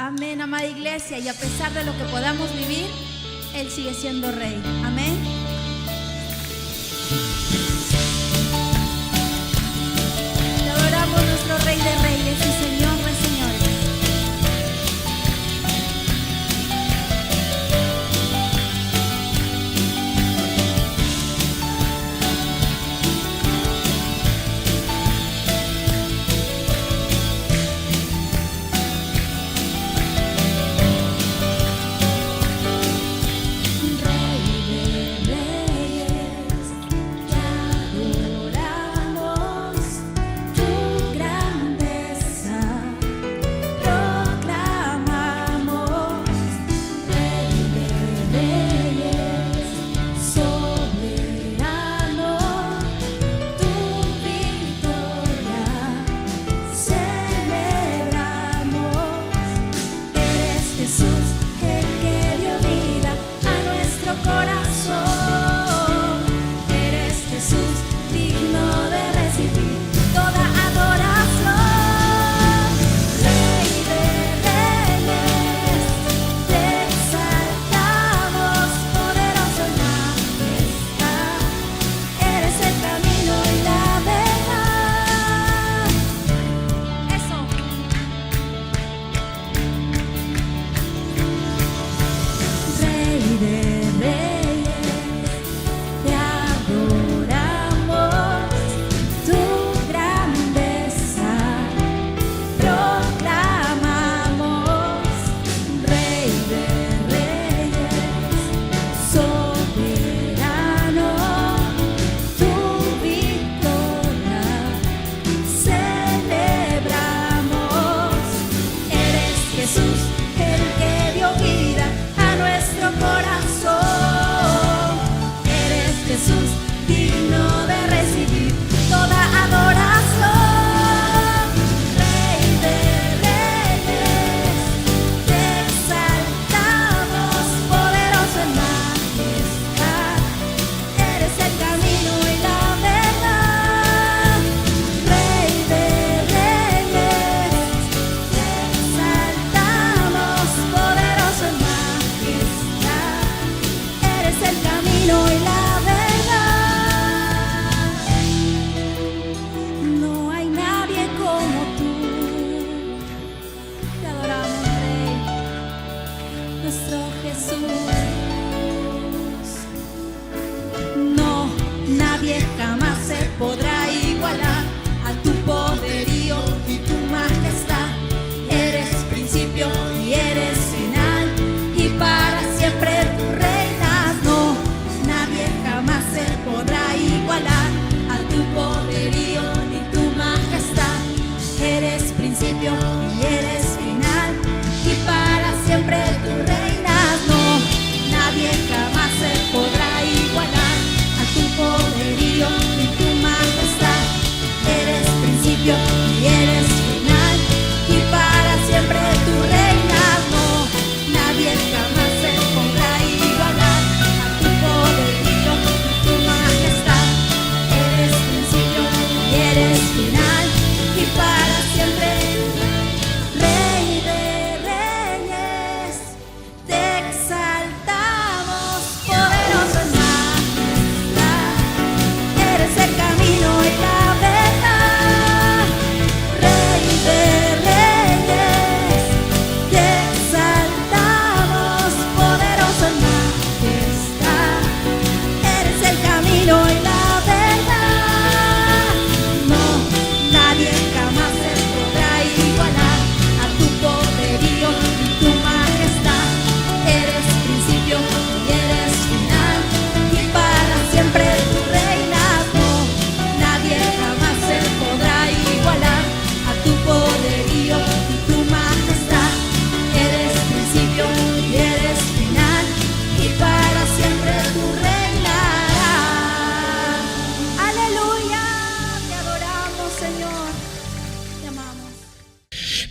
Amén, amada iglesia. Y a pesar de lo que podamos vivir, Él sigue siendo Rey. Amén. Te adoramos, nuestro Rey de Reyes y Señor de Señores.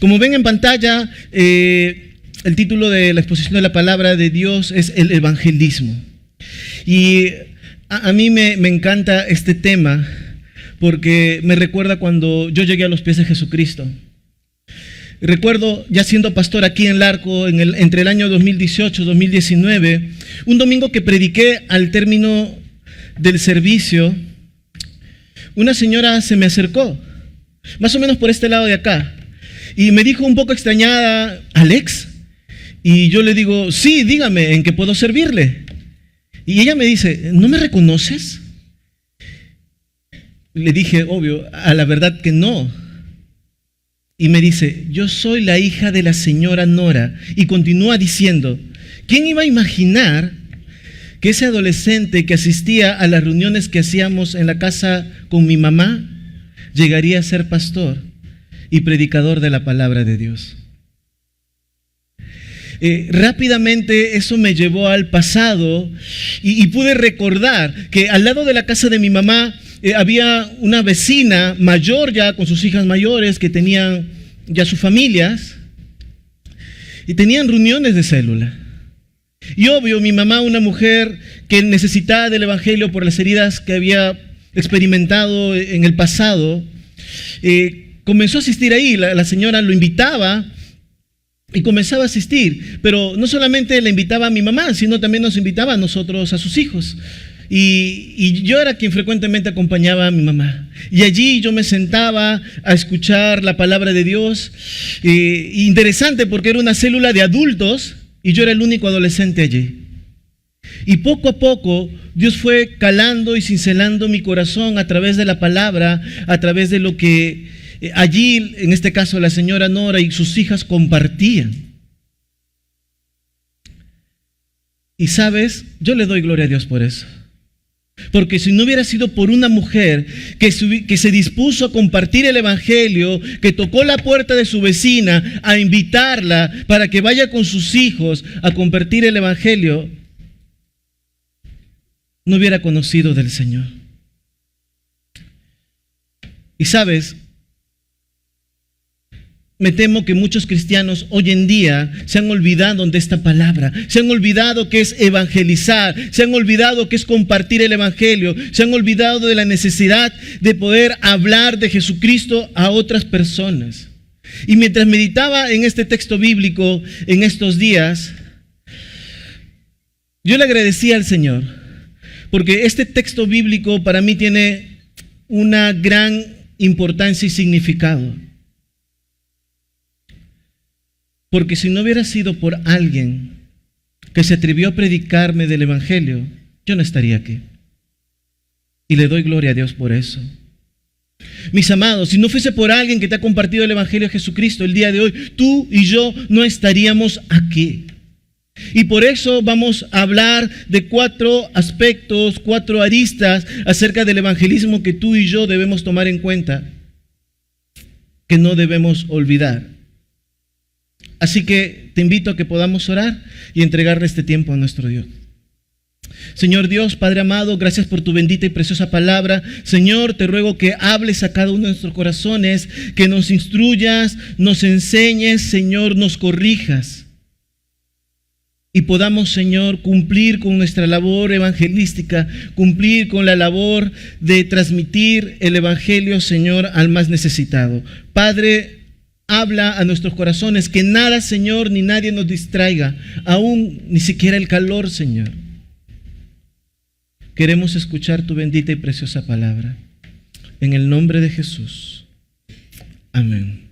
Como ven en pantalla, el título de la exposición de la palabra de Dios es el evangelismo. Y a mí me encanta este tema porque me recuerda cuando yo llegué a los pies de Jesucristo. Recuerdo, ya siendo pastor aquí en Larco, entre el año 2018 y 2019, un domingo que prediqué al término del servicio, una señora se me acercó, más o menos por este lado de acá, y me dijo un poco extrañada, ¿Alex? Y yo le digo, sí, dígame, ¿en qué puedo servirle? Y ella me dice, ¿no me reconoces? Le dije, obvio, a la verdad que no. Y me dice, yo soy la hija de la señora Nora. Y continúa diciendo, ¿quién iba a imaginar que ese adolescente que asistía a las reuniones que hacíamos en la casa con mi mamá llegaría a ser pastor y predicador de la palabra de Dios? Rápidamente eso me llevó al pasado y pude recordar que al lado de la casa de mi mamá había una vecina mayor ya con sus hijas mayores que tenían ya sus familias y tenían reuniones de célula. Y obvio, mi mamá, una mujer que necesitaba del evangelio por las heridas que había experimentado en el pasado, comenzó a asistir ahí. La señora lo invitaba y comenzaba a asistir, pero no solamente le invitaba a mi mamá, sino también nos invitaba a nosotros, a sus hijos. Y yo era quien frecuentemente acompañaba a mi mamá. Y allí yo me sentaba a escuchar la palabra de Dios. Interesante porque era una célula de adultos y yo era el único adolescente allí. Y poco a poco Dios fue calando y cincelando mi corazón a través de la palabra, a través de lo que allí, en este caso, la señora Nora y sus hijas compartían. Y sabes, yo le doy gloria a Dios por eso. Porque si no hubiera sido por una mujer que se dispuso a compartir el evangelio, que tocó la puerta de su vecina a invitarla para que vaya con sus hijos a compartir el evangelio, no hubiera conocido del Señor. Y sabes, me temo que muchos cristianos hoy en día se han olvidado de esta palabra, se han olvidado que es evangelizar, se han olvidado que es compartir el evangelio, se han olvidado de la necesidad de poder hablar de Jesucristo a otras personas. Y mientras meditaba en este texto bíblico en estos días, yo le agradecía al Señor, porque este texto bíblico para mí tiene una gran importancia y significado. Porque si no hubiera sido por alguien que se atrevió a predicarme del evangelio, yo no estaría aquí. Y le doy gloria a Dios por eso. Mis amados, si no fuese por alguien que te ha compartido el evangelio de Jesucristo el día de hoy, tú y yo no estaríamos aquí. Y por eso vamos a hablar de 4 aspectos, 4 aristas acerca del evangelismo que tú y yo debemos tomar en cuenta, que no debemos olvidar. Así que te invito a que podamos orar y entregarle este tiempo a nuestro Dios. Señor Dios, Padre amado, gracias por tu bendita y preciosa palabra. Señor, te ruego que hables a cada uno de nuestros corazones, que nos instruyas, nos enseñes, Señor, nos corrijas. Y podamos, Señor, cumplir con nuestra labor evangelística, cumplir con la labor de transmitir el evangelio, Señor, al más necesitado. Padre, habla a nuestros corazones, que nada, Señor, ni nadie nos distraiga, aún ni siquiera el calor, Señor. Queremos escuchar tu bendita y preciosa palabra. En el nombre de Jesús. Amén.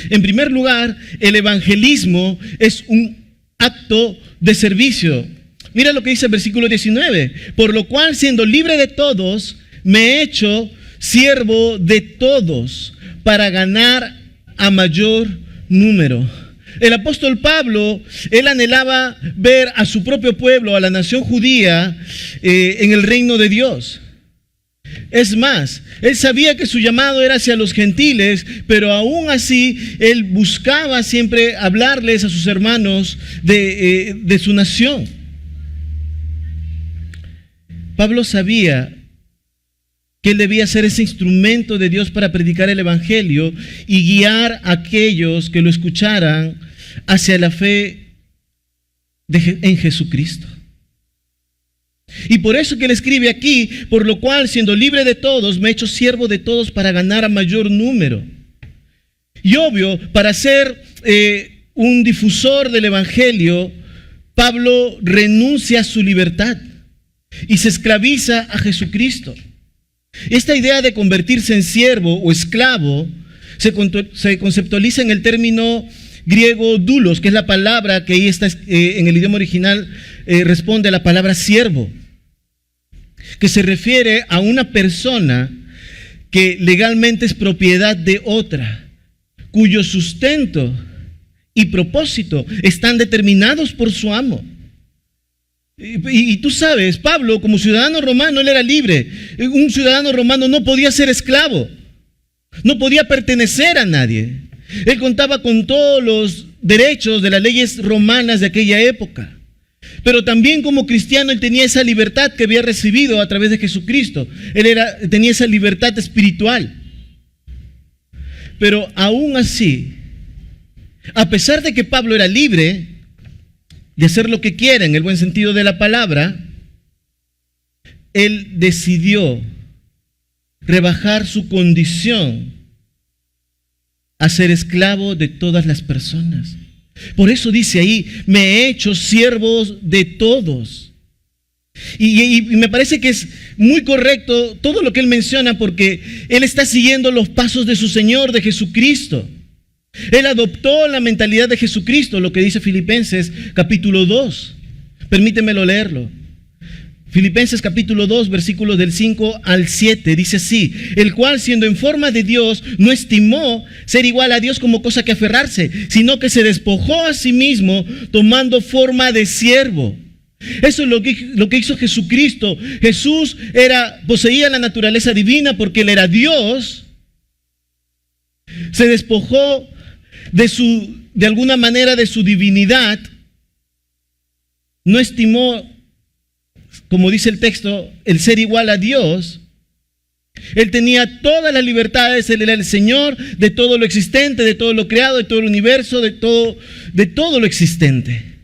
En primer lugar, el evangelismo es un acto de servicio. Mira lo que dice el versículo 19. Por lo cual, siendo libre de todos, me he hecho siervo de todos, para ganar a mayor número. El apóstol Pablo, él anhelaba ver a su propio pueblo, a la nación judía, en el reino de Dios. Es más, él sabía que su llamado era hacia los gentiles, pero aún así, él buscaba siempre hablarles a sus hermanos de su nación. Pablo sabía que él debía ser ese instrumento de Dios para predicar el evangelio y guiar a aquellos que lo escucharan hacia la fe en Jesucristo. Y por eso que él escribe aquí, por lo cual, siendo libre de todos, me he hecho siervo de todos para ganar a mayor número. Y obvio, para ser un difusor del Evangelio, Pablo renuncia a su libertad y se esclaviza a Jesucristo. Esta idea de convertirse en siervo o esclavo se conceptualiza en el término griego doulos, que es la palabra que ahí está en el idioma original, responde a la palabra siervo, que se refiere a una persona que legalmente es propiedad de otra, cuyo sustento y propósito están determinados por su amo. Y tú sabes, Pablo, como ciudadano romano, él era libre. Un ciudadano romano no podía ser esclavo, no podía pertenecer a nadie. Él contaba con todos los derechos de las leyes romanas de aquella época. Pero también como cristiano él tenía esa libertad que había recibido a través de Jesucristo. Tenía esa libertad espiritual. Pero aún así, a pesar de que Pablo era libre de hacer lo que quiera en el buen sentido de la palabra, él decidió rebajar su condición a ser esclavo de todas las personas. Por eso dice ahí, me he hecho siervos de todos. Y me parece que es muy correcto todo lo que él menciona, porque él está siguiendo los pasos de su Señor, de Jesucristo. Él adoptó la mentalidad de Jesucristo, lo que dice Filipenses capítulo 2. Permítemelo leerlo. Filipenses capítulo 2, versículos del 5 al 7, dice así: el cual, siendo en forma de Dios, no estimó ser igual a Dios como cosa que aferrarse, sino que se despojó a sí mismo, tomando forma de siervo. Eso es lo que hizo Jesucristo. Jesús poseía la naturaleza divina porque él era Dios. Se despojó de alguna manera de su divinidad. No estimó, como dice el texto, el ser igual a Dios. Él tenía todas las libertades. Él era el Señor de todo lo existente, de todo lo creado, de todo el universo, de todo lo existente.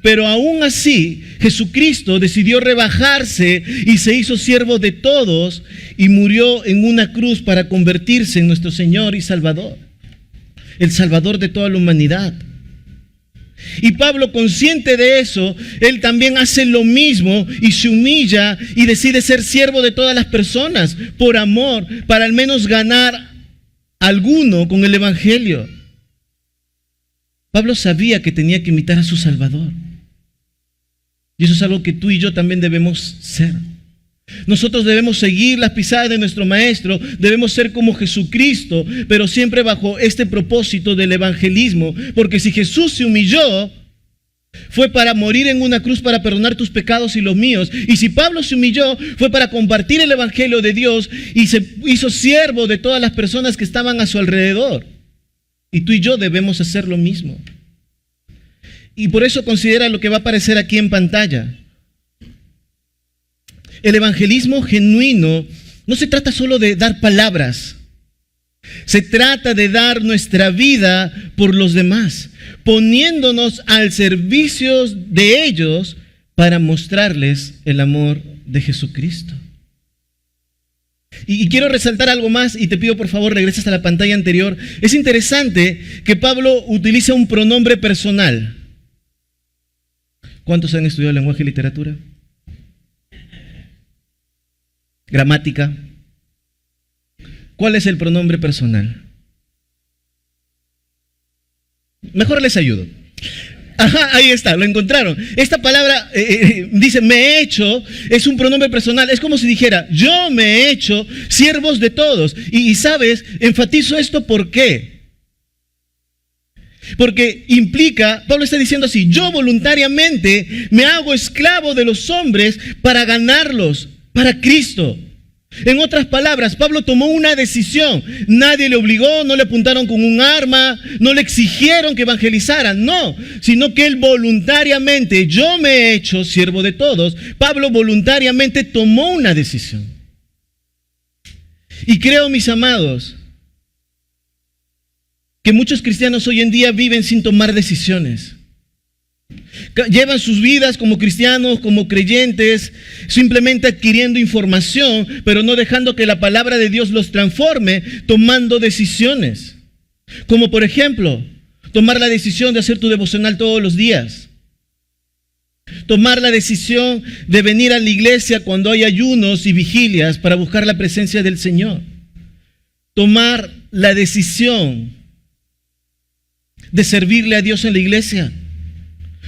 Pero aún así, Jesucristo decidió rebajarse y se hizo siervo de todos y murió en una cruz para convertirse en nuestro Señor y Salvador, el Salvador de toda la humanidad. Y Pablo, consciente de eso, él también hace lo mismo y se humilla y decide ser siervo de todas las personas por amor, para al menos ganar a alguno con el Evangelio. Pablo sabía que tenía que imitar a su Salvador. Y eso es algo que tú y yo también debemos ser. Nosotros debemos seguir las pisadas de nuestro Maestro, debemos ser como Jesucristo, pero siempre bajo este propósito del evangelismo, porque si Jesús se humilló, fue para morir en una cruz para perdonar tus pecados y los míos. Y si Pablo se humilló, fue para compartir el evangelio de Dios y se hizo siervo de todas las personas que estaban a su alrededor. Y tú y yo debemos hacer lo mismo. Y por eso considera lo que va a aparecer aquí en pantalla. El evangelismo genuino no se trata solo de dar palabras. Se trata de dar nuestra vida por los demás, poniéndonos al servicio de ellos para mostrarles el amor de Jesucristo. Y quiero resaltar algo más y te pido por favor regreses a la pantalla anterior. Es interesante que Pablo utiliza un pronombre personal. ¿Cuántos han estudiado lenguaje y literatura? Gramática. ¿Cuál es el pronombre personal? Mejor les ayudo. Ajá, ahí está, lo encontraron. Esta palabra dice me he hecho, es un pronombre personal. Es como si dijera yo me he hecho siervos de todos. Y sabes, enfatizo esto ¿por qué? Porque implica, Pablo está diciendo así: yo voluntariamente me hago esclavo de los hombres para ganarlos para Cristo. En otras palabras, Pablo tomó una decisión. Nadie le obligó, no le apuntaron con un arma, no le exigieron que evangelizara, no, sino que él voluntariamente, yo me he hecho siervo de todos. Pablo voluntariamente tomó una decisión. Y creo, mis amados, que muchos cristianos hoy en día viven sin tomar decisiones. Llevan sus vidas como cristianos, como creyentes, simplemente adquiriendo información, pero no dejando que la palabra de Dios los transforme, tomando decisiones. Como por ejemplo, tomar la decisión de hacer tu devocional todos los días. Tomar la decisión de venir a la iglesia cuando hay ayunos y vigilias para buscar la presencia del Señor. Tomar la decisión de servirle a Dios en la iglesia.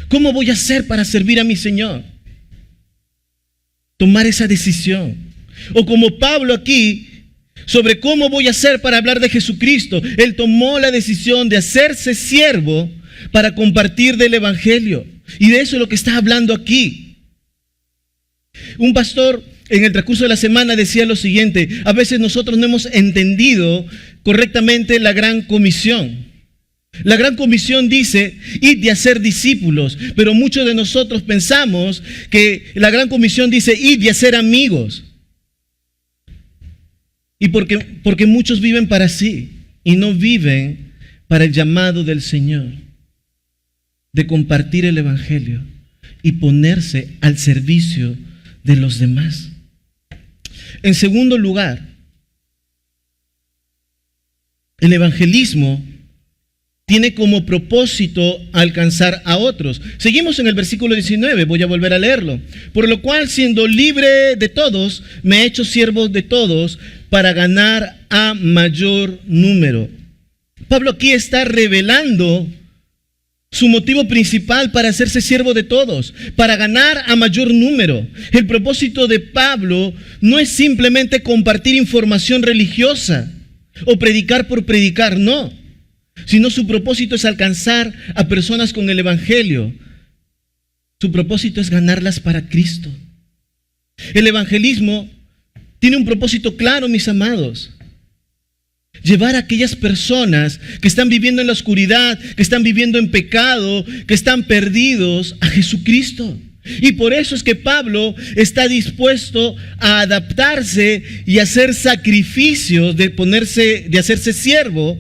¿Cómo voy a hacer para servir a mi Señor? Tomar esa decisión. O como Pablo aquí, sobre cómo voy a hacer para hablar de Jesucristo. Él tomó la decisión de hacerse siervo para compartir del Evangelio. Y de eso es lo que está hablando aquí. Un pastor en el transcurso de la semana decía lo siguiente: a veces nosotros no hemos entendido correctamente la gran comisión. La gran comisión dice, id y hacer discípulos, pero muchos de nosotros pensamos que la gran comisión dice, id y hacer amigos. Y porque muchos viven para sí y no viven para el llamado del Señor de compartir el Evangelio y ponerse al servicio de los demás. En segundo lugar, el evangelismo tiene como propósito alcanzar a otros. Seguimos en el versículo 19, voy a volver a leerlo. Por lo cual, siendo libre de todos, me he hecho siervo de todos para ganar a mayor número. Pablo aquí está revelando su motivo principal para hacerse siervo de todos, para ganar a mayor número. El propósito de Pablo no es simplemente compartir información religiosa o predicar por predicar, no. Sino su propósito es alcanzar a personas con el Evangelio. Su propósito es ganarlas para Cristo. El evangelismo tiene un propósito claro, mis amados. Llevar a aquellas personas que están viviendo en la oscuridad, que están viviendo en pecado, que están perdidos a Jesucristo. Y por eso es que Pablo está dispuesto a adaptarse y hacer sacrificios de hacerse siervo,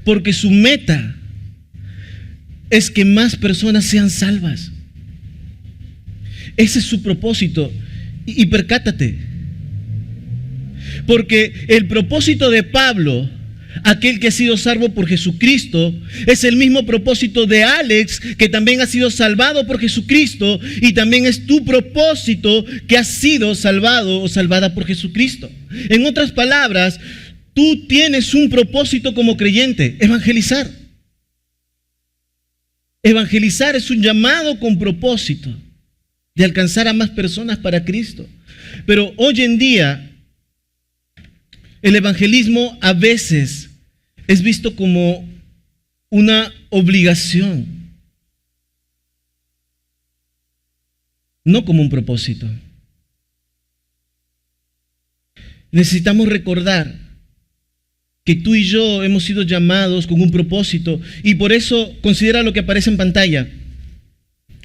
porque su meta es que más personas sean salvas. Ese es su propósito. Y percátate, porque el propósito de Pablo, aquel que ha sido salvo por Jesucristo, es el mismo propósito de Alex, que también ha sido salvado por Jesucristo, y también es tu propósito que has sido salvado o salvada por Jesucristo. En otras palabras, tú tienes un propósito como creyente: evangelizar. Evangelizar es un llamado con propósito de alcanzar a más personas para Cristo. Pero hoy en día, el evangelismo a veces es visto como una obligación, no como un propósito. Necesitamos recordar que tú y yo hemos sido llamados con un propósito, y por eso considera lo que aparece en pantalla.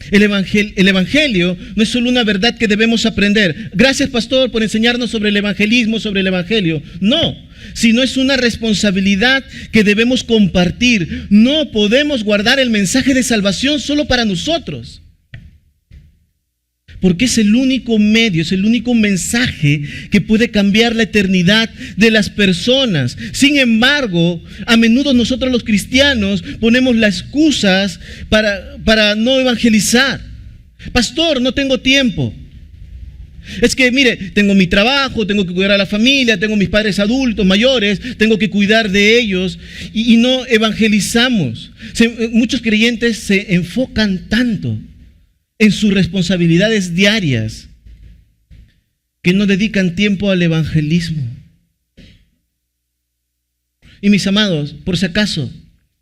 El evangelio no es solo una verdad que debemos aprender. Gracias, pastor, por enseñarnos sobre el evangelismo, sobre el evangelio. No, sino es una responsabilidad que debemos compartir. No podemos guardar el mensaje de salvación solo para nosotros, porque es el único medio, es el único mensaje que puede cambiar la eternidad de las personas. Sin embargo, a menudo nosotros los cristianos ponemos las excusas para no evangelizar. Pastor, no tengo tiempo. Es que, mire, tengo mi trabajo, tengo que cuidar a la familia, tengo mis padres adultos, mayores, tengo que cuidar de ellos, y no evangelizamos. Muchos creyentes se enfocan tanto en sus responsabilidades diarias que no dedican tiempo al evangelismo. Y mis amados, por si acaso,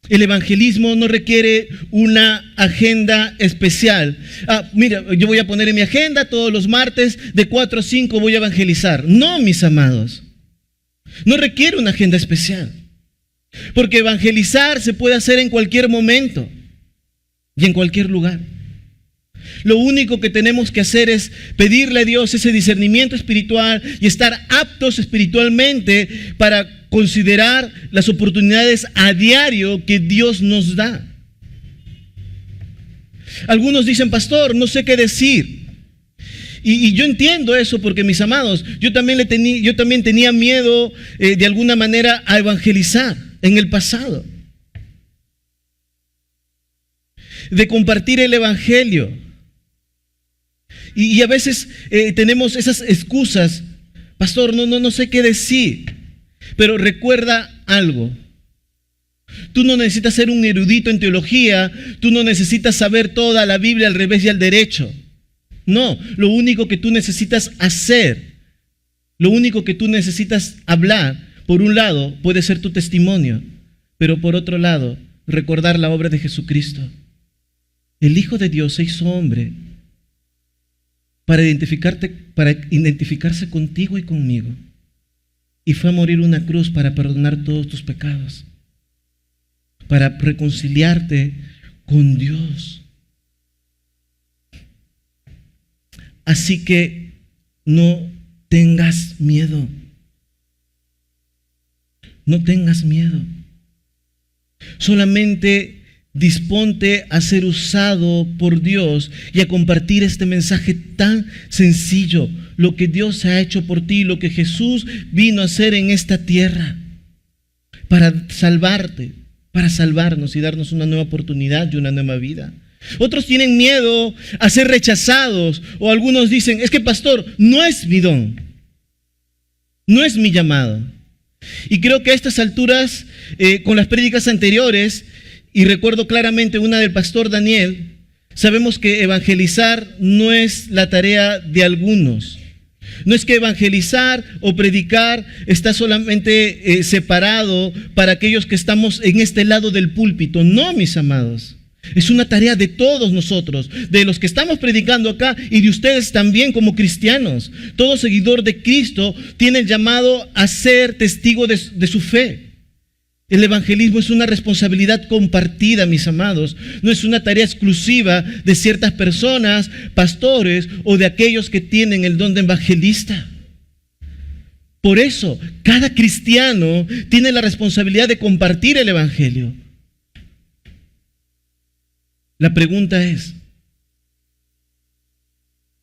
el evangelismo no requiere una agenda especial. Mira, yo voy a poner en mi agenda todos los martes de 4 a 5 voy a evangelizar. No, mis amados, no requiere una agenda especial, porque evangelizar se puede hacer en cualquier momento y en cualquier lugar. Lo único que tenemos que hacer es pedirle a Dios ese discernimiento espiritual y estar aptos espiritualmente para considerar las oportunidades a diario que Dios nos da. Algunos dicen, pastor, no sé qué decir. Y yo entiendo eso, porque, mis amados, yo también tenía miedo de alguna manera a evangelizar en el pasado. de compartir el evangelio. Y a veces tenemos esas excusas. Pastor, no sé qué decir. Pero recuerda algo. Tú no necesitas ser un erudito en teología. Tú no necesitas saber toda la Biblia al revés y al derecho. No, lo único que tú necesitas hacer, lo único que tú necesitas hablar, por un lado, puede ser tu testimonio, pero por otro lado, recordar la obra de Jesucristo. El Hijo de Dios se hizo hombre para identificarse contigo y conmigo. Y fue a morir en una cruz para perdonar todos tus pecados, para reconciliarte con Dios. Así que no tengas miedo. No tengas miedo. Solamente disponte a ser usado por Dios y a compartir este mensaje tan sencillo, lo que Dios ha hecho por ti, lo que Jesús vino a hacer en esta tierra para salvarte, para salvarnos y darnos una nueva oportunidad y una nueva vida. Otros tienen miedo a ser rechazados, o algunos dicen, es que pastor, no es mi don, no es mi llamado. Y creo que a estas alturas, con las prédicas anteriores, y recuerdo claramente una del pastor Daniel, sabemos que evangelizar no es la tarea de algunos. No es que evangelizar o predicar está solamente separado para aquellos que estamos en este lado del púlpito. No, mis amados. Es una tarea de todos nosotros, de los que estamos predicando acá y de ustedes también como cristianos. Todo seguidor de Cristo tiene el llamado a ser testigo de su fe. El evangelismo es una responsabilidad compartida, mis amados. No es una tarea exclusiva de ciertas personas, pastores o de aquellos que tienen el don de evangelista. Por eso, cada cristiano tiene la responsabilidad de compartir el evangelio. La pregunta es,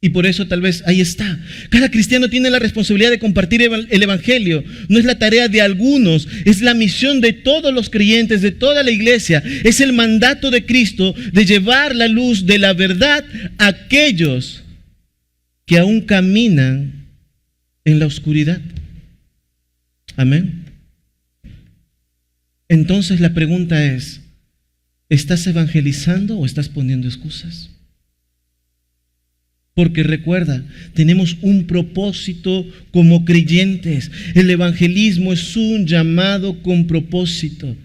y por eso tal vez ahí está, cada cristiano tiene la responsabilidad de compartir el evangelio. No es la tarea de algunos, es la misión de todos los creyentes, de toda la iglesia. Es el mandato de Cristo de llevar la luz de la verdad a aquellos que aún caminan en la oscuridad. Amén. Entonces la pregunta es, ¿estás evangelizando o estás poniendo excusas? Porque recuerda, tenemos un propósito como creyentes. El evangelismo es un llamado con propósito.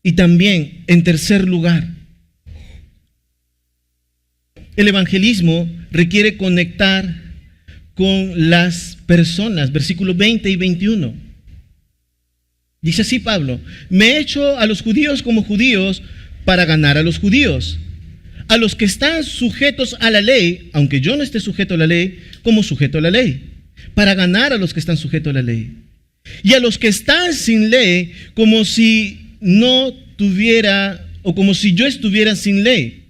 Y también, en tercer lugar, el evangelismo requiere conectar con las personas. Versículos 20 y 21. Dice así Pablo: me he hecho a los judíos como judíos para ganar a los judíos, a los que están sujetos a la ley, aunque yo no esté sujeto a la ley, como sujeto a la ley, para ganar a los que están sujetos a la ley, y a los que están sin ley, como si no tuviera, o como si yo estuviera sin ley,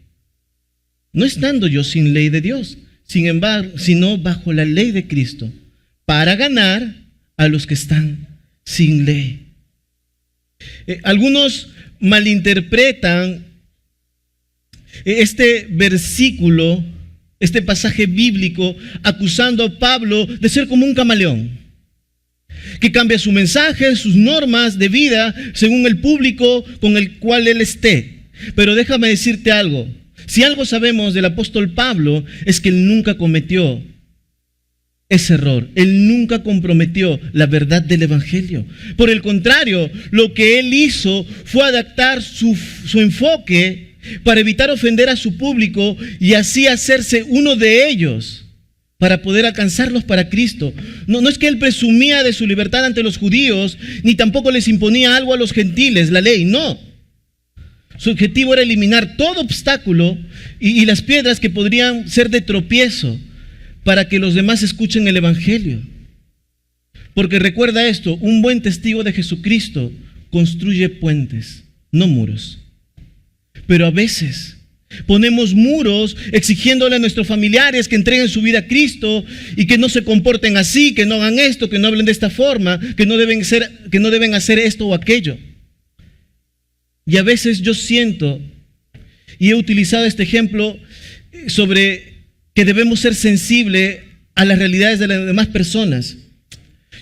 no estando yo sin ley de Dios, sin embargo, sino bajo la ley de Cristo, para ganar a los que están sin ley. Algunos malinterpretan este versículo, este pasaje bíblico, acusando a Pablo de ser como un camaleón, que cambia su mensaje, sus normas de vida, según el público con el cual él esté. Pero déjame decirte algo, si algo sabemos del apóstol Pablo, es que él nunca cometió ese error. Él nunca comprometió la verdad del evangelio. Por el contrario, lo que él hizo fue adaptar su enfoque para evitar ofender a su público y así hacerse uno de ellos para poder alcanzarlos para Cristo. No es que él presumía de su libertad ante los judíos, ni tampoco les imponía algo a los gentiles, la ley, no. Su objetivo era eliminar todo obstáculo y las piedras que podrían ser de tropiezo para que los demás escuchen el evangelio. Porque recuerda esto, un buen testigo de Jesucristo construye puentes, no muros. Pero a veces ponemos muros exigiéndole a nuestros familiares que entreguen su vida a Cristo y que no se comporten así, que no hagan esto, que no hablen de esta forma, que no deben hacer esto o aquello. Y a veces yo siento, Y he utilizado este ejemplo sobre que debemos ser sensibles a las realidades de las demás personas.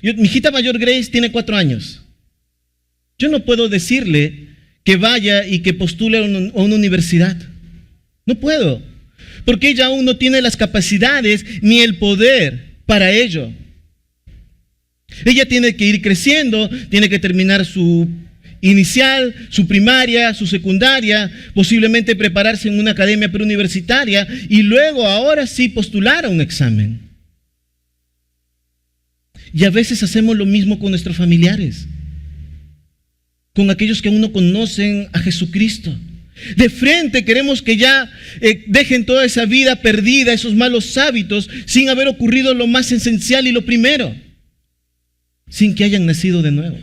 Mi hijita mayor Grace tiene 4 años. Yo no puedo decirle que vaya y que postule a una universidad. No puedo, porque ella aún no tiene las capacidades ni el poder para ello. Ella tiene que ir creciendo, tiene que terminar su inicial, su primaria, su secundaria, posiblemente prepararse en una academia preuniversitaria y luego ahora sí postular a un examen. Y a veces hacemos lo mismo con nuestros familiares, con aquellos que aún no conocen a Jesucristo. De frente queremos que ya dejen toda esa vida perdida, esos malos hábitos, sin haber ocurrido lo más esencial y lo primero, sin que hayan nacido de nuevo.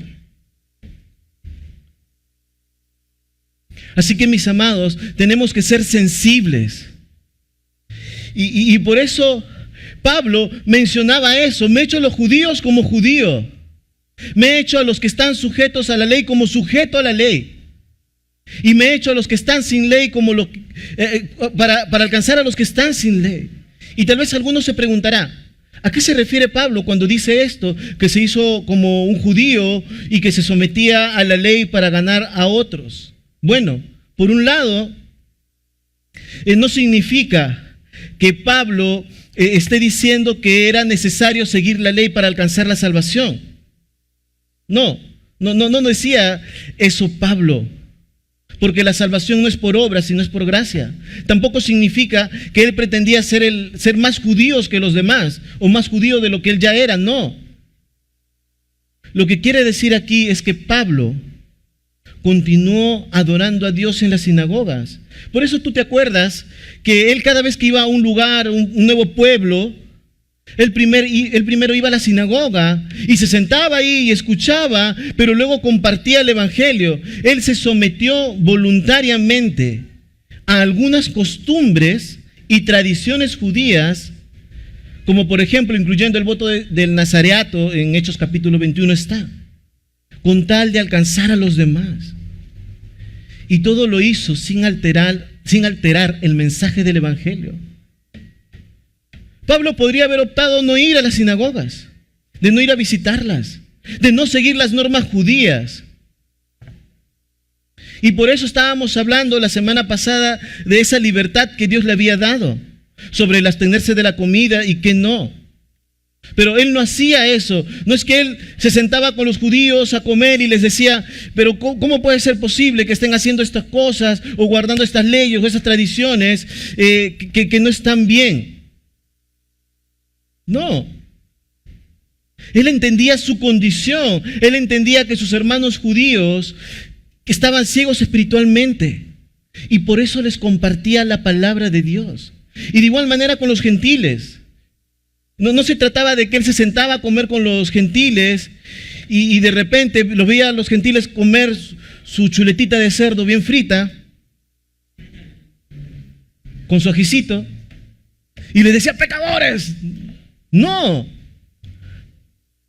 Así que, mis amados, tenemos que ser sensibles. Y por eso Pablo mencionaba eso: me he hecho a los judíos como judío, me he hecho a los que están sujetos a la ley como sujeto a la ley, y me he hecho a los que están sin ley como para alcanzar a los que están sin ley. Y tal vez alguno se preguntará, ¿a qué se refiere Pablo cuando dice esto, que se hizo como un judío y que se sometía a la ley para ganar a otros? Bueno, por un lado, no significa que Pablo esté diciendo que era necesario seguir la ley para alcanzar la salvación. No decía eso Pablo, porque la salvación no es por obras, sino es por gracia. Tampoco significa que él pretendía ser más judíos que los demás, o más judío de lo que él ya era, no. Lo que quiere decir aquí es que Pablo continuó adorando a Dios en las sinagogas. Por eso tú te acuerdas que él, cada vez que iba a un lugar, un nuevo pueblo, él primero iba a la sinagoga y se sentaba ahí y escuchaba, pero luego compartía el evangelio. Él se sometió voluntariamente a algunas costumbres y tradiciones judías, como por ejemplo, incluyendo el voto del nazareato en Hechos capítulo 21 está, con tal de alcanzar a los demás. Y todo lo hizo sin alterar el mensaje del evangelio. Pablo podría haber optado no ir a las sinagogas, de no ir a visitarlas, de no seguir las normas judías. Y por eso estábamos hablando la semana pasada de esa libertad que Dios le había dado, sobre el abstenerse de la comida y que no. Pero él no hacía eso. No es que él se sentaba con los judíos a comer y les decía, pero ¿cómo puede ser posible que estén haciendo estas cosas o guardando estas leyes o esas tradiciones que no están bien? No. Él entendía su condición. Él entendía que sus hermanos judíos estaban ciegos espiritualmente y por eso les compartía la palabra de Dios. Y de igual manera con los gentiles. No se trataba de que él se sentaba a comer con los gentiles y de repente los veía a los gentiles comer su chuletita de cerdo bien frita con su ajicito y les decía pecadores. No,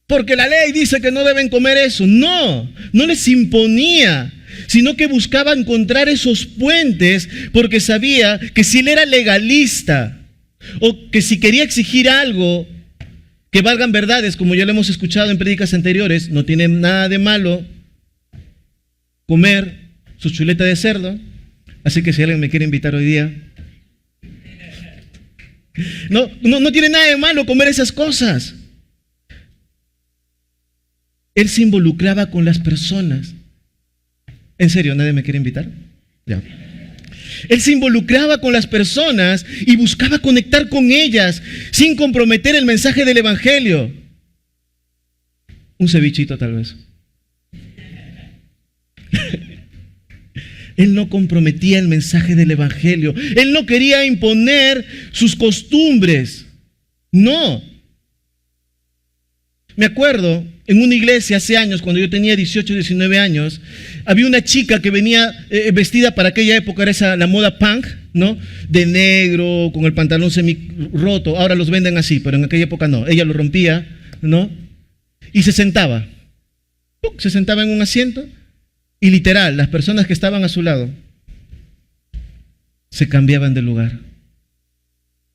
porque la ley dice que no deben comer eso. No les imponía, sino que buscaba encontrar esos puentes, porque sabía que si él era legalista o que si quería exigir algo que valgan verdades, como ya lo hemos escuchado en prédicas anteriores, no tiene nada de malo comer su chuleta de cerdo. Así que si alguien me quiere invitar hoy día, no tiene nada de malo comer esas cosas. Él se involucraba con las personas. ¿En serio? ¿Nadie me quiere invitar? Ya. Él se involucraba con las personas y buscaba conectar con ellas sin comprometer el mensaje del evangelio. Un cevichito tal vez. Él no comprometía el mensaje del evangelio. Él no quería imponer sus costumbres. No. Me acuerdo en una iglesia hace años, cuando yo tenía 18, 19 años, había una chica que venía vestida para aquella época, era la moda punk, ¿no? De negro, con el pantalón semi roto. Ahora los venden así, pero en aquella época no. Ella lo rompía, ¿no? Y se sentaba. Se sentaba en un asiento y literal, las personas que estaban a su lado se cambiaban de lugar,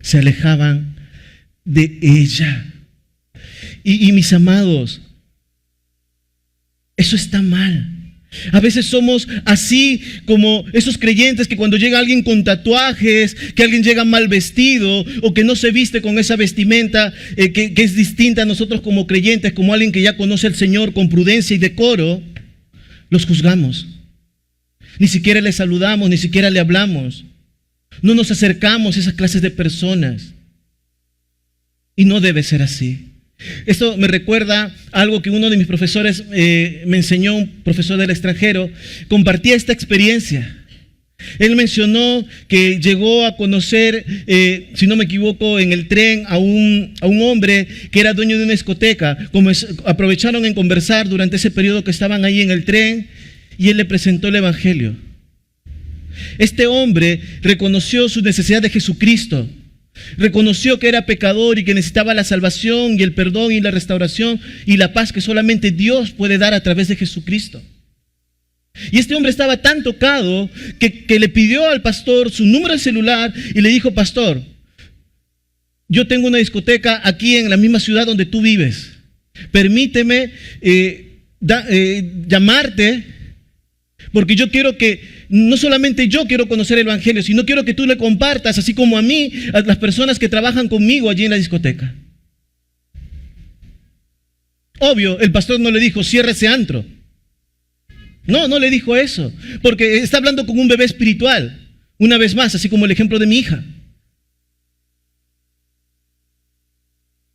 se alejaban de ella. Y mis amados, eso está mal. A veces somos así como esos creyentes que cuando llega alguien con tatuajes, que alguien llega mal vestido o que no se viste con esa vestimenta que es distinta a nosotros como creyentes, como alguien que ya conoce al Señor con prudencia y decoro, los juzgamos. Ni siquiera le saludamos, ni siquiera le hablamos. No nos acercamos a esas clases de personas. Y no debe ser así. Esto me recuerda algo que uno de mis profesores me enseñó, un profesor del extranjero, compartía esta experiencia. Él mencionó que llegó a conocer, si no me equivoco, en el tren a un hombre que era dueño de una discoteca. Aprovecharon en conversar durante ese periodo que estaban ahí en el tren y él le presentó el Evangelio. Este hombre reconoció su necesidad de Jesucristo. Reconoció que era pecador y que necesitaba la salvación y el perdón y la restauración y la paz que solamente Dios puede dar a través de Jesucristo. Y este hombre estaba tan tocado que le pidió al pastor su número de celular y le dijo: pastor, yo tengo una discoteca aquí en la misma ciudad donde tú vives. Permíteme llamarte, porque yo quiero que no solamente yo quiero conocer el Evangelio, sino quiero que tú le compartas, así como a mí, a las personas que trabajan conmigo allí en la discoteca. Obvio, el pastor no le dijo: cierra ese antro. No le dijo eso, porque está hablando con un bebé espiritual, una vez más, así como el ejemplo de mi hija.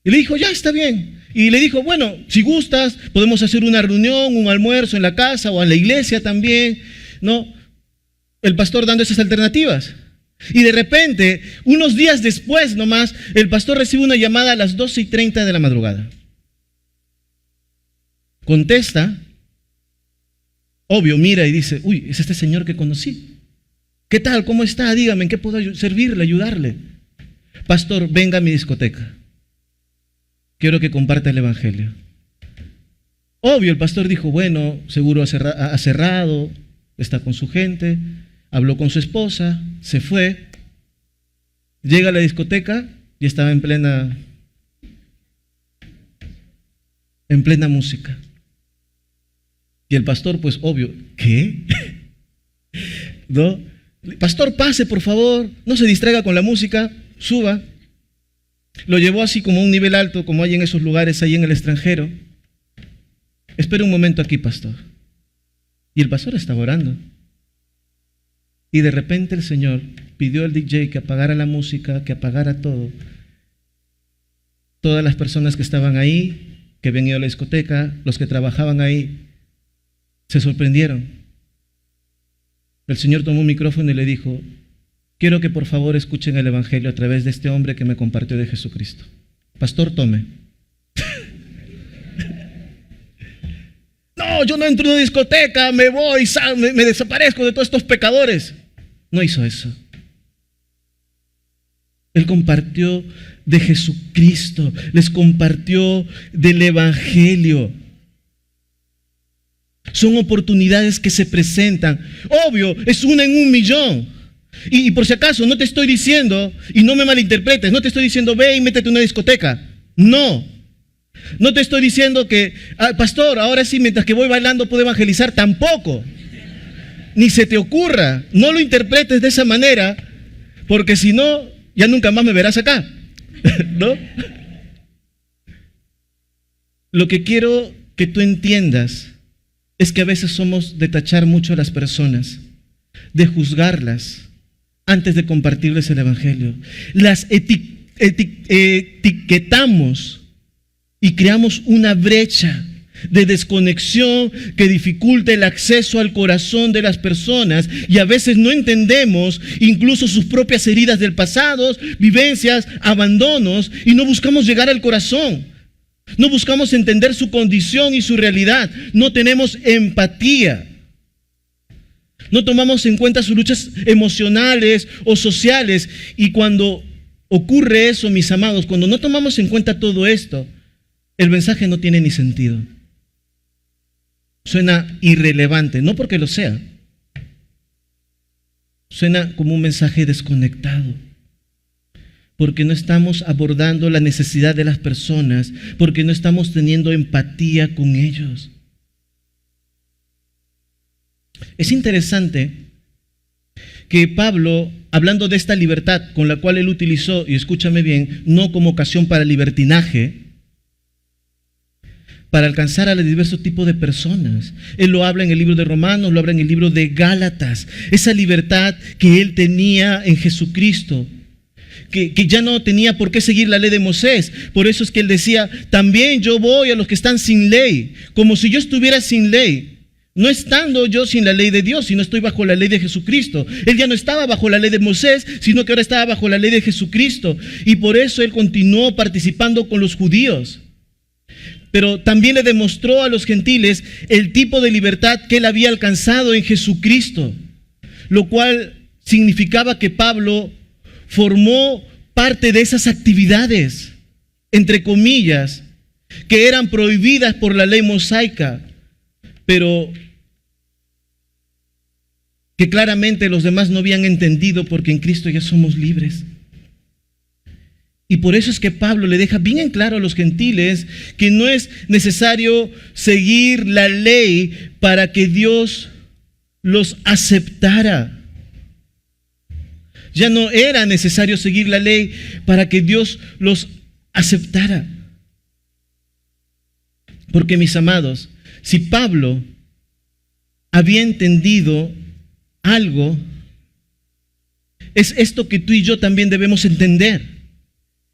Y le dijo: ya, está bien. Y le dijo: bueno, si gustas, podemos hacer una reunión, un almuerzo en la casa o en la iglesia también, ¿no? El pastor dando esas alternativas. Y de repente, unos días después nomás, el pastor recibe una llamada a las 12:30 de la madrugada. Contesta, obvio, mira y dice: uy, es este señor que conocí. ¿Qué tal? ¿Cómo está? Dígame, ¿en qué puedo servirle, ayudarle? Pastor, venga a mi discoteca. Quiero que comparta el Evangelio. Obvio, el pastor dijo: bueno, seguro ha cerrado, está con su gente. Habló con su esposa, se fue, llega a la discoteca y estaba en plena música. Y el pastor, pues obvio, ¿qué? ¿No? Pastor, pase por favor, no se distraiga con la música, suba. Lo llevó así como a un nivel alto, como hay en esos lugares ahí en el extranjero. Espere un momento aquí, pastor. Y el pastor estaba orando. Y de repente el Señor pidió al DJ que apagara la música, que apagara todo. Todas las personas que estaban ahí, que habían ido a la discoteca, los que trabajaban ahí, se sorprendieron. El Señor tomó un micrófono y le dijo: quiero que por favor escuchen el Evangelio a través de este hombre que me compartió de Jesucristo. Pastor, tome. No, yo no entro en una discoteca, me voy, me desaparezco de todos estos pecadores. No hizo eso. Él compartió de Jesucristo, les compartió del Evangelio. Son oportunidades que se presentan. Obvio, es una en 1,000,000. Y por si acaso, no te estoy diciendo, y no me malinterpretes, no te estoy diciendo: ve y métete en una discoteca. No te estoy diciendo que, pastor, ahora sí, mientras que voy bailando puedo evangelizar. Tampoco. Ni se te ocurra. No lo interpretes de esa manera, porque si no, ya nunca más me verás acá. ¿No? Lo que quiero que tú entiendas es que a veces somos de tachar mucho a las personas, de juzgarlas antes de compartirles el Evangelio. Las etiquetamos y creamos una brecha de desconexión que dificulta el acceso al corazón de las personas, y a veces no entendemos incluso sus propias heridas del pasado, vivencias, abandonos, y no buscamos llegar al corazón. No buscamos entender su condición y su realidad. No tenemos empatía. No tomamos en cuenta sus luchas emocionales o sociales. Y cuando ocurre eso, mis amados, cuando no tomamos en cuenta todo esto, el mensaje no tiene ni sentido. Suena irrelevante, no porque lo sea. suena como un mensaje desconectado, porque no estamos abordando la necesidad de las personas, porque no estamos teniendo empatía con ellos. Es interesante que Pablo, hablando de esta libertad con la cual él utilizó, y escúchame bien, no como ocasión para libertinaje, para alcanzar a los diversos tipos de personas. Él lo habla en el libro de Romanos, lo habla en el libro de Gálatas. Esa libertad que él tenía en Jesucristo, que ya no tenía por qué seguir la ley de Moisés. Por eso es que él decía, también yo voy a los que están sin ley, como si yo estuviera sin ley. No estando yo sin la ley de Dios, sino estoy bajo la ley de Jesucristo. Él ya no estaba bajo la ley de Moisés, sino que ahora estaba bajo la ley de Jesucristo. Y por eso él continuó participando con los judíos. Pero también le demostró a los gentiles el tipo de libertad que él había alcanzado en Jesucristo, lo cual significaba que Pablo formó parte de esas actividades, entre comillas, que eran prohibidas por la ley mosaica, pero que claramente los demás no habían entendido, porque en Cristo ya somos libres. Y por eso es que Pablo le deja bien en claro a los gentiles que no es necesario seguir la ley para que Dios los aceptara. Ya no era necesario seguir la ley para que Dios los aceptara. Porque, mis amados, si Pablo había entendido algo, es esto que tú y yo también debemos entender.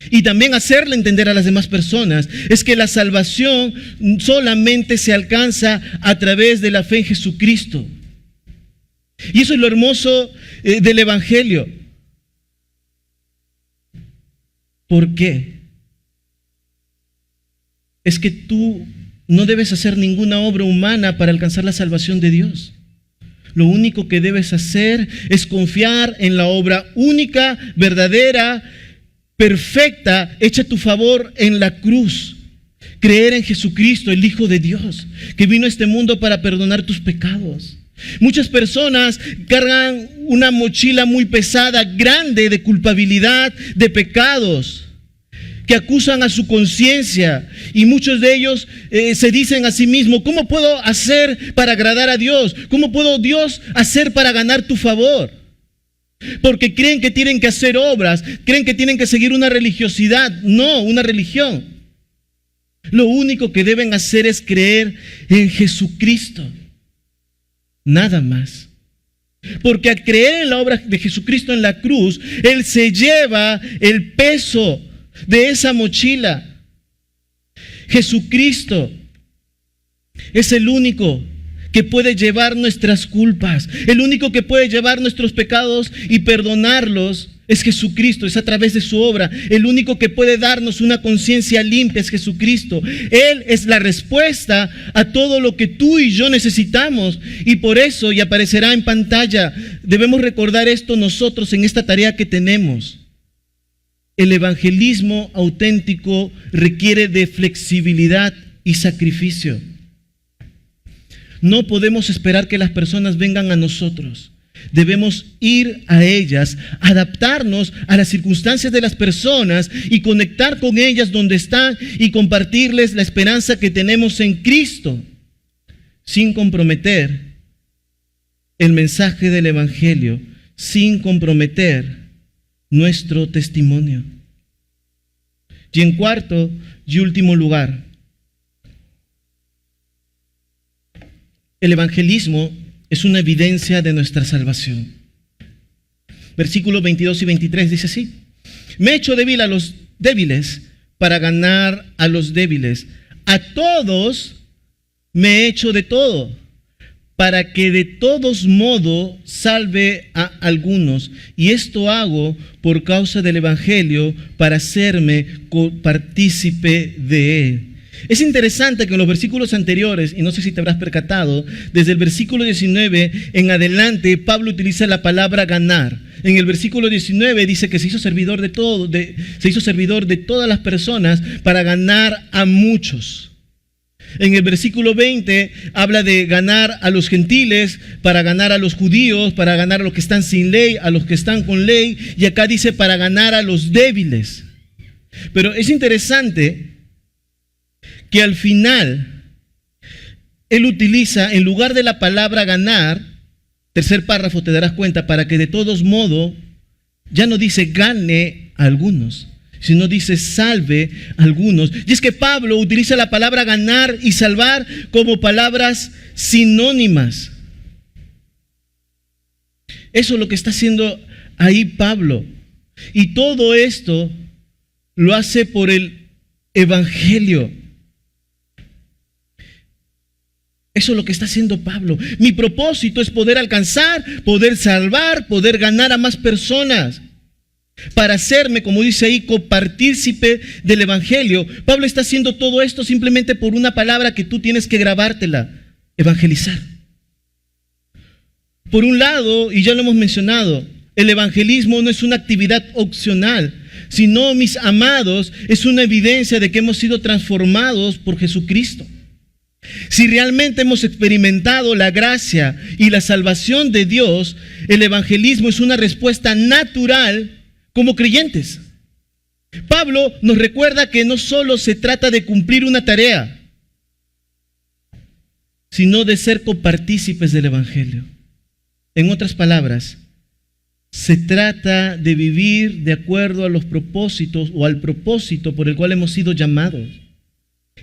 Y también hacerle entender a las demás personas, es que la salvación solamente se alcanza a través de la fe en Jesucristo. Y eso es lo hermoso del Evangelio. ¿Por qué? Es que tú no debes hacer ninguna obra humana para alcanzar la salvación de Dios. Lo único que debes hacer es confiar en la obra única, verdadera, perfecta, hecha a tu favor en la cruz. Creer en Jesucristo, el Hijo de Dios, que vino a este mundo para perdonar tus pecados. Muchas personas cargan una mochila muy pesada, grande, de culpabilidad, de pecados, que acusan a su conciencia, y muchos de ellos se dicen a sí mismos, ¿cómo puedo hacer para agradar a Dios? ¿Cómo puedo Dios hacer para ganar tu favor? Porque creen que tienen que hacer obras, creen que tienen que seguir una religiosidad, no una religión. Lo único que deben hacer es creer en Jesucristo, nada más. Porque al creer en la obra de Jesucristo en la cruz, Él se lleva el peso de esa mochila. Jesucristo es el único que puede llevar nuestras culpas. El único que puede llevar nuestros pecados y perdonarlos es Jesucristo, es a través de su obra. El único que puede darnos una conciencia limpia es Jesucristo. Él es la respuesta a todo lo que tú y yo necesitamos. Y por eso, y aparecerá en pantalla, debemos recordar esto nosotros en esta tarea que tenemos. El evangelismo auténtico requiere de flexibilidad y sacrificio. No podemos esperar que las personas vengan a nosotros. Debemos ir a ellas, adaptarnos a las circunstancias de las personas y conectar con ellas donde están y compartirles la esperanza que tenemos en Cristo, sin comprometer el mensaje del Evangelio, sin comprometer nuestro testimonio. Y en cuarto y último lugar, el evangelismo es una evidencia de nuestra salvación. Versículos 22 y 23 dice así: me he hecho débil a los débiles para ganar a los débiles. A todos me he hecho de todo, para que de todos modos salve a algunos. Y esto hago por causa del evangelio, para hacerme partícipe de él. Es interesante que en los versículos anteriores, y no sé si te habrás percatado, desde el versículo 19 en adelante, Pablo utiliza la palabra ganar. En el versículo 19 dice que se hizo servidor de todas las personas para ganar a muchos. En el versículo 20 habla de ganar a los gentiles, para ganar a los judíos, para ganar a los que están sin ley, a los que están con ley. Y acá dice para ganar a los débiles. Pero es interesante que al final él utiliza, en lugar de la palabra ganar, tercer párrafo te darás cuenta, para que de todos modos, ya no dice gane a algunos, sino dice salve a algunos. Y es que Pablo utiliza la palabra ganar y salvar como palabras sinónimas. Eso es lo que está haciendo ahí Pablo. Y todo esto lo hace por el Evangelio. Eso es lo que está haciendo Pablo. Mi propósito es poder alcanzar, poder salvar, poder ganar a más personas. Para hacerme, como dice ahí, copartícipe del Evangelio. Pablo está haciendo todo esto simplemente por una palabra que tú tienes que grabártela: evangelizar. Por un lado, y ya lo hemos mencionado, el evangelismo no es una actividad opcional, sino, mis amados, es una evidencia de que hemos sido transformados por Jesucristo. Si realmente hemos experimentado la gracia y la salvación de Dios, el evangelismo es una respuesta natural como creyentes. Pablo nos recuerda que no solo se trata de cumplir una tarea, sino de ser copartícipes del evangelio. En otras palabras, se trata de vivir de acuerdo a los propósitos o al propósito por el cual hemos sido llamados.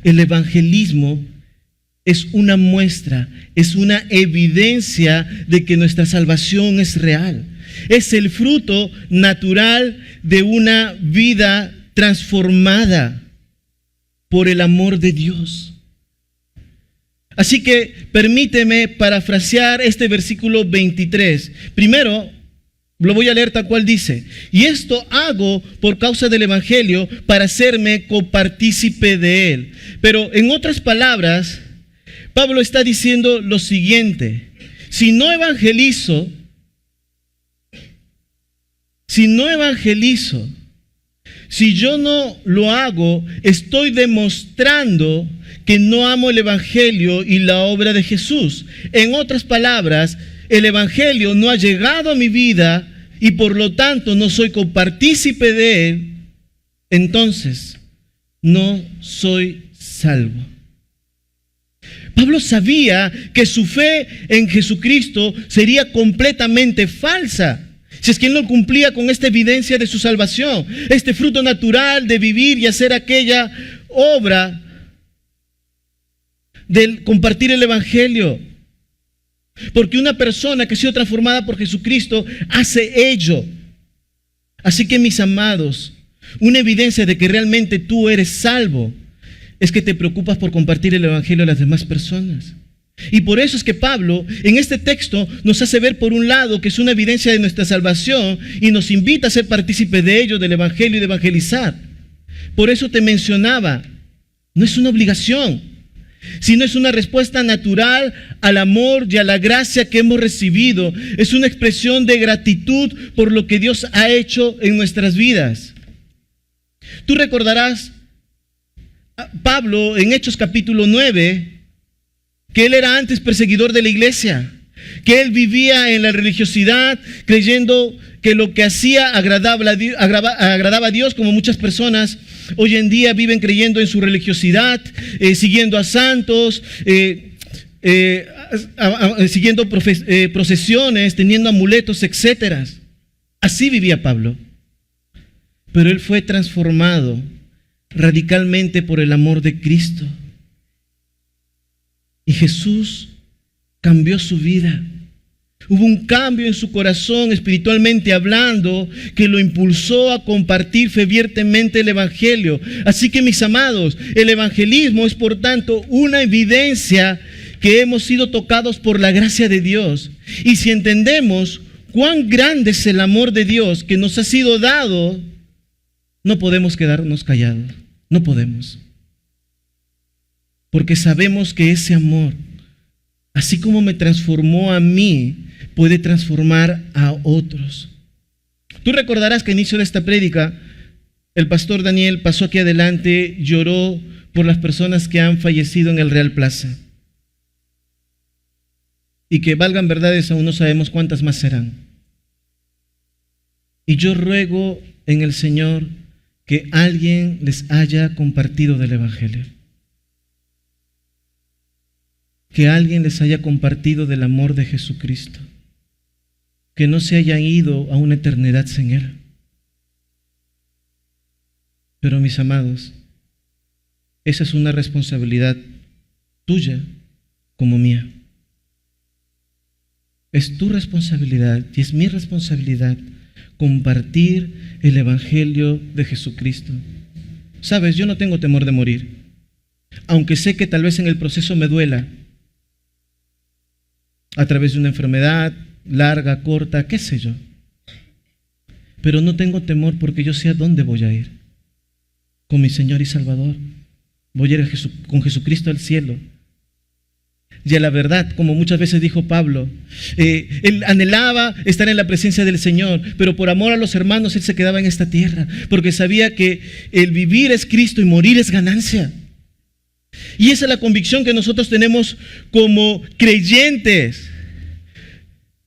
El evangelismo es una muestra, es una evidencia de que nuestra salvación es real. Es el fruto natural de una vida transformada por el amor de Dios. Así que permíteme parafrasear este versículo 23. Primero, lo voy a leer tal cual dice: y esto hago por causa del evangelio, para hacerme copartícipe de él. Pero en otras palabras, Pablo está diciendo lo siguiente: si no evangelizo, si yo no lo hago, estoy demostrando que no amo el evangelio y la obra de Jesús. En otras palabras, el evangelio no ha llegado a mi vida y por lo tanto no soy copartícipe de él. Entonces, no soy salvo. Pablo sabía que su fe en Jesucristo sería completamente falsa si es que él no cumplía con esta evidencia de su salvación, este fruto natural de vivir y hacer aquella obra del compartir el evangelio. Porque una persona que ha sido transformada por Jesucristo hace ello. Así que, mis amados, una evidencia de que realmente tú eres salvo es que te preocupas por compartir el evangelio a las demás personas. Y por eso es que Pablo en este texto nos hace ver, por un lado, que es una evidencia de nuestra salvación y nos invita a ser partícipe de ello, del evangelio y de evangelizar. Por eso te mencionaba, no es una obligación, sino es una respuesta natural al amor y a la gracia que hemos recibido. Es una expresión de gratitud por lo que Dios ha hecho en nuestras vidas. Tú recordarás a Pablo en Hechos capítulo 9, que él era antes perseguidor de la iglesia, que él vivía en la religiosidad, creyendo que lo que hacía agradaba a Dios, como muchas personas hoy en día viven creyendo en su religiosidad, siguiendo a santos, siguiendo procesiones, teniendo amuletos, etc. Así vivía Pablo. Pero él fue transformado radicalmente por el amor de Cristo. Y Jesús cambió su vida. Hubo un cambio en su corazón, espiritualmente hablando, que lo impulsó a compartir fervientemente el evangelio. Así que, mis amados, el evangelismo es, por tanto, una evidencia que hemos sido tocados por la gracia de Dios. Y si entendemos cuán grande es el amor de Dios que nos ha sido dado, no podemos quedarnos callados. No podemos. Porque sabemos que ese amor, así como me transformó a mí, puede transformar a otros. Tú recordarás que al inicio de esta prédica, el pastor Daniel pasó aquí adelante, lloró por las personas que han fallecido en el Real Plaza. Y que valgan verdades, aún no sabemos cuántas más serán. Y yo ruego en el Señor que alguien les haya compartido del Evangelio. Que alguien les haya compartido del amor de Jesucristo. Que no se hayan ido a una eternidad sin Él. Pero mis amados, esa es una responsabilidad tuya como mía. Es tu responsabilidad y es mi responsabilidad compartir el Evangelio de Jesucristo. Sabes, yo no tengo temor de morir, aunque sé que tal vez en el proceso me duela, a través de una enfermedad larga, corta, qué sé yo. Pero no tengo temor porque yo sé a dónde voy a ir. Con mi Señor y Salvador. Voy a ir con Jesucristo al cielo. Y a la verdad, como muchas veces dijo Pablo, él anhelaba estar en la presencia del Señor, pero por amor a los hermanos él se quedaba en esta tierra, porque sabía que el vivir es Cristo y morir es ganancia. Y esa es la convicción que nosotros tenemos como creyentes,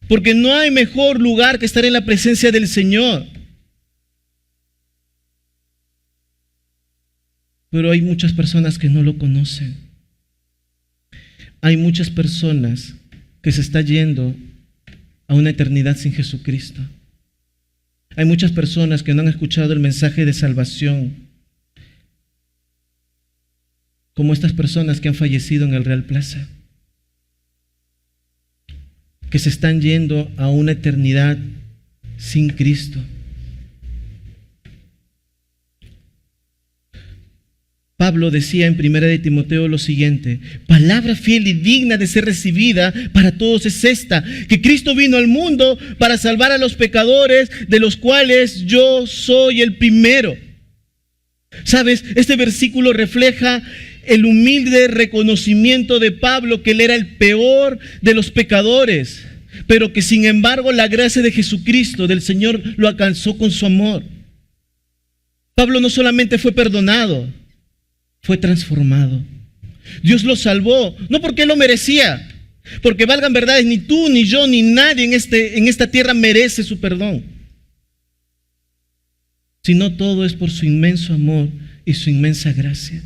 porque no hay mejor lugar que estar en la presencia del Señor. Pero hay muchas personas que no lo conocen. Hay muchas personas que se están yendo a una eternidad sin Jesucristo. Hay muchas personas que no han escuchado el mensaje de salvación, como estas personas que han fallecido en el Real Plaza, que se están yendo a una eternidad sin Cristo. Pablo decía en 1 de Timoteo lo siguiente: palabra fiel y digna de ser recibida para todos es esta, que Cristo vino al mundo para salvar a los pecadores, de los cuales yo soy el primero. ¿Sabes? Este versículo refleja el humilde reconocimiento de Pablo que él era el peor de los pecadores, pero que sin embargo la gracia de Jesucristo, del Señor, lo alcanzó con su amor. Pablo no solamente fue perdonado, fue transformado. Dios lo salvó, no porque él lo merecía, porque valgan verdades, ni tú, ni yo, ni nadie en esta tierra merece su perdón, sino todo es por su inmenso amor y su inmensa gracia.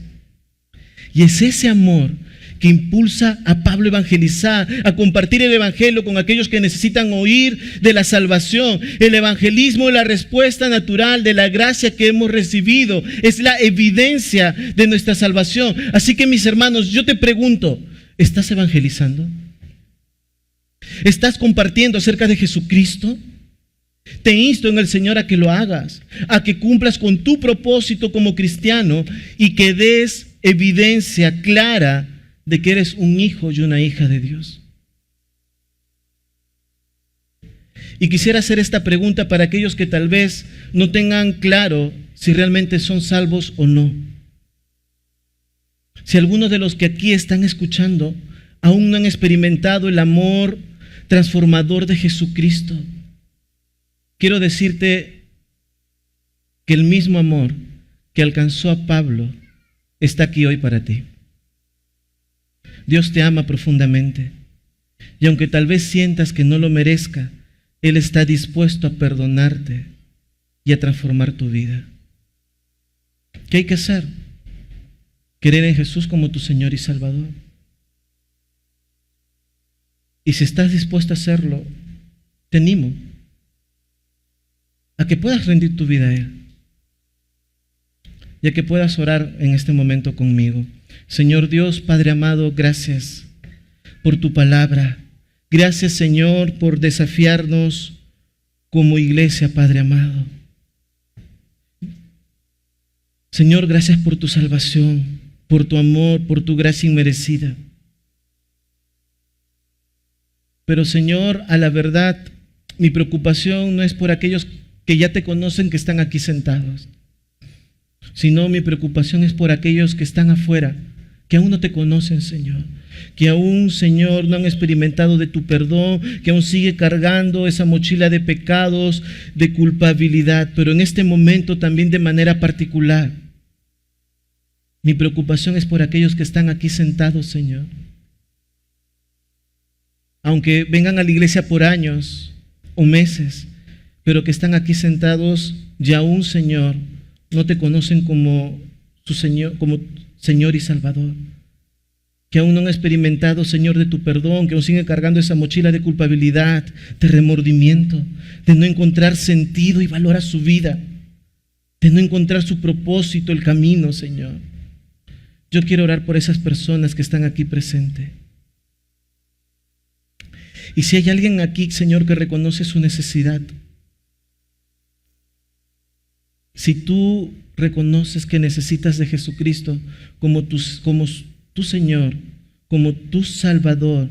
Y es ese amor que impulsa a Pablo a evangelizar, a compartir el evangelio con aquellos que necesitan oír de la salvación. El evangelismo es la respuesta natural de la gracia que hemos recibido, es la evidencia de nuestra salvación. Así que, mis hermanos, yo te pregunto, ¿estás evangelizando? ¿Estás compartiendo acerca de Jesucristo? Te insto en el Señor a que lo hagas, a que cumplas con tu propósito como cristiano y que des evidencia clara de que eres un hijo y una hija de Dios. Y quisiera hacer esta pregunta para aquellos que tal vez no tengan claro si realmente son salvos o no. Si algunos de los que aquí están escuchando aún no han experimentado el amor transformador de Jesucristo, quiero decirte que el mismo amor que alcanzó a Pablo está aquí hoy para ti. Dios te ama profundamente y aunque tal vez sientas que no lo merezca, Él está dispuesto a perdonarte y a transformar tu vida. ¿Qué hay que hacer? Creer en Jesús como tu Señor y Salvador. Y si estás dispuesto a hacerlo, te animo a que puedas rendir tu vida a Él y a que puedas orar en este momento conmigo. Señor Dios, Padre amado, gracias por tu palabra. Gracias, Señor, por desafiarnos como iglesia, Padre amado. Señor, gracias por tu salvación, por tu amor, por tu gracia inmerecida. Pero, Señor, a la verdad, mi preocupación no es por aquellos que ya te conocen, que están aquí sentados, sino mi preocupación es por aquellos que están afuera, que aún no te conocen, Señor, que aún, Señor, no han experimentado de tu perdón, que aún sigue cargando esa mochila de pecados, de culpabilidad, pero en este momento también de manera particular Mi preocupación es por aquellos que están aquí sentados, Señor. Aunque vengan a la iglesia por años o meses, pero que están aquí sentados y aún, Señor, no te conocen como su Señor, como Señor y Salvador. Que aún no han experimentado, Señor, de tu perdón, que aún siguen cargando esa mochila de culpabilidad, de remordimiento, de no encontrar sentido y valor a su vida, de no encontrar su propósito, el camino, Señor. Yo quiero orar por esas personas que están aquí presentes. Y si hay alguien aquí, Señor, que reconoce su necesidad, si tú reconoces que necesitas de Jesucristo como tu Señor, como tu Salvador,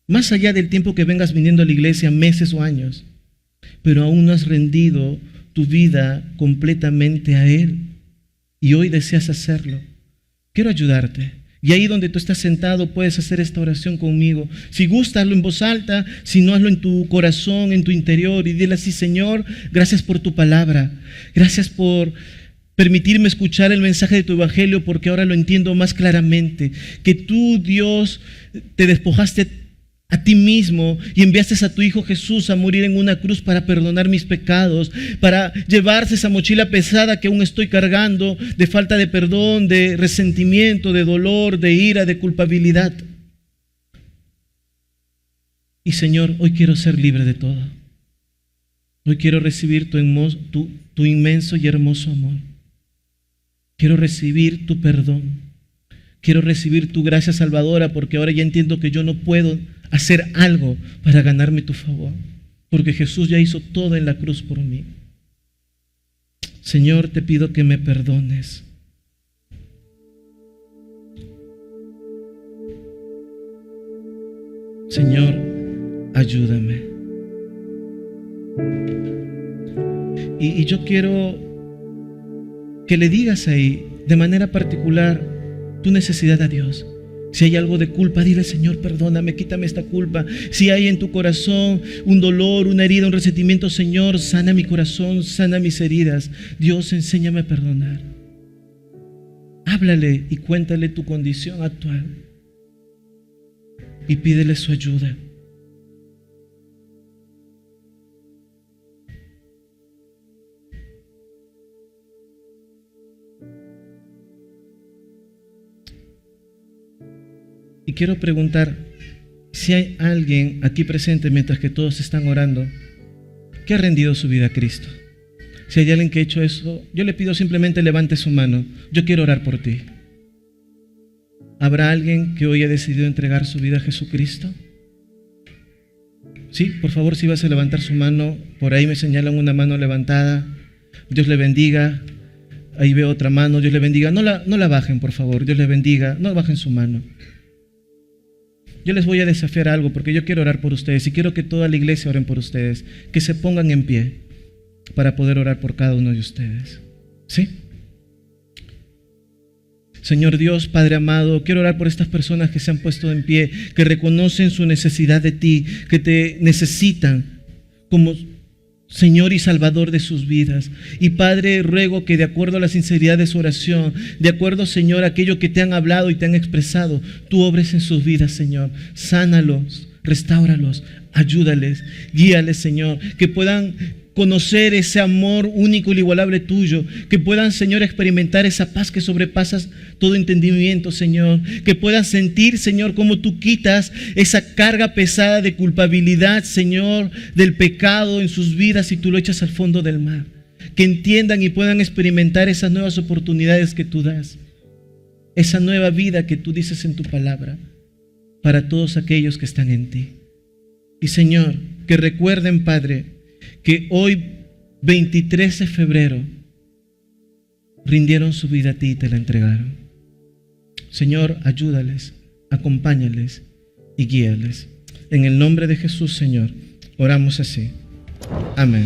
más allá del tiempo que vengas viniendo a la iglesia, meses o años, pero aún no has rendido tu vida completamente a Él y hoy deseas hacerlo, quiero ayudarte. Y ahí donde tú estás sentado puedes hacer esta oración conmigo. Si gusta, hazlo en voz alta, si no, hazlo en tu corazón, en tu interior, y dile así: Señor, gracias por tu palabra, gracias por permitirme escuchar el mensaje de tu evangelio, porque ahora lo entiendo más claramente, que tú, Dios, te despojaste a ti mismo y enviaste a tu Hijo Jesús a morir en una cruz para perdonar mis pecados, para llevarse esa mochila pesada que aún estoy cargando, de falta de perdón, de resentimiento, de dolor, de ira, de culpabilidad. Y Señor, hoy quiero ser libre de todo. Hoy quiero recibir tu inmenso y hermoso amor. Quiero recibir tu perdón. Quiero recibir tu gracia salvadora, porque ahora ya entiendo que yo no puedo hacer algo para ganarme tu favor, porque Jesús ya hizo todo en la cruz por mí. Señor, te pido que me perdones. Señor, ayúdame. Y yo quiero que le digas ahí, de manera particular, tu necesidad a Dios. Si hay algo de culpa, dile: Señor, perdóname, quítame esta culpa. Si hay en tu corazón un dolor, una herida, un resentimiento, Señor, sana mi corazón, sana mis heridas. Dios, enséñame a perdonar. Háblale y cuéntale tu condición actual y pídele su ayuda. Y quiero preguntar si hay alguien aquí presente mientras que todos están orando que ha rendido su vida a Cristo. Si hay alguien que ha hecho eso, yo le pido simplemente levante su mano. Yo quiero orar por ti. ¿Habrá alguien que hoy ha decidido entregar su vida a Jesucristo? Sí, por favor, si vas a levantar su mano, por ahí me señalan una mano levantada. Dios le bendiga. Ahí veo otra mano. Dios le bendiga. No la bajen, por favor. Dios le bendiga. No bajen su mano. Yo les voy a desafiar algo, porque yo quiero orar por ustedes y quiero que toda la iglesia oren por ustedes, que se pongan en pie para poder orar por cada uno de ustedes. ¿Sí? Señor Dios, Padre amado, quiero orar por estas personas que se han puesto en pie, que reconocen su necesidad de ti, que te necesitan como Señor y Salvador de sus vidas. Y Padre, ruego que de acuerdo a la sinceridad de su oración, de acuerdo, Señor, a aquello que te han hablado y te han expresado, tú obres en sus vidas, Señor. Sánalos, restáuralos, ayúdales, guíales, Señor, que puedan conocer ese amor único y inigualable tuyo, que puedan, Señor, experimentar esa paz que sobrepasa todo entendimiento, Señor, que puedan sentir, Señor, cómo tú quitas esa carga pesada de culpabilidad, Señor, del pecado en sus vidas y tú lo echas al fondo del mar, que entiendan y puedan experimentar esas nuevas oportunidades que tú das, esa nueva vida que tú dices en tu palabra para todos aquellos que están en ti. Y Señor, que recuerden, Padre, que hoy, 23 de febrero, rindieron su vida a ti y te la entregaron. Señor, ayúdales, acompáñales y guíales. En el nombre de Jesús, Señor, oramos así. Amén.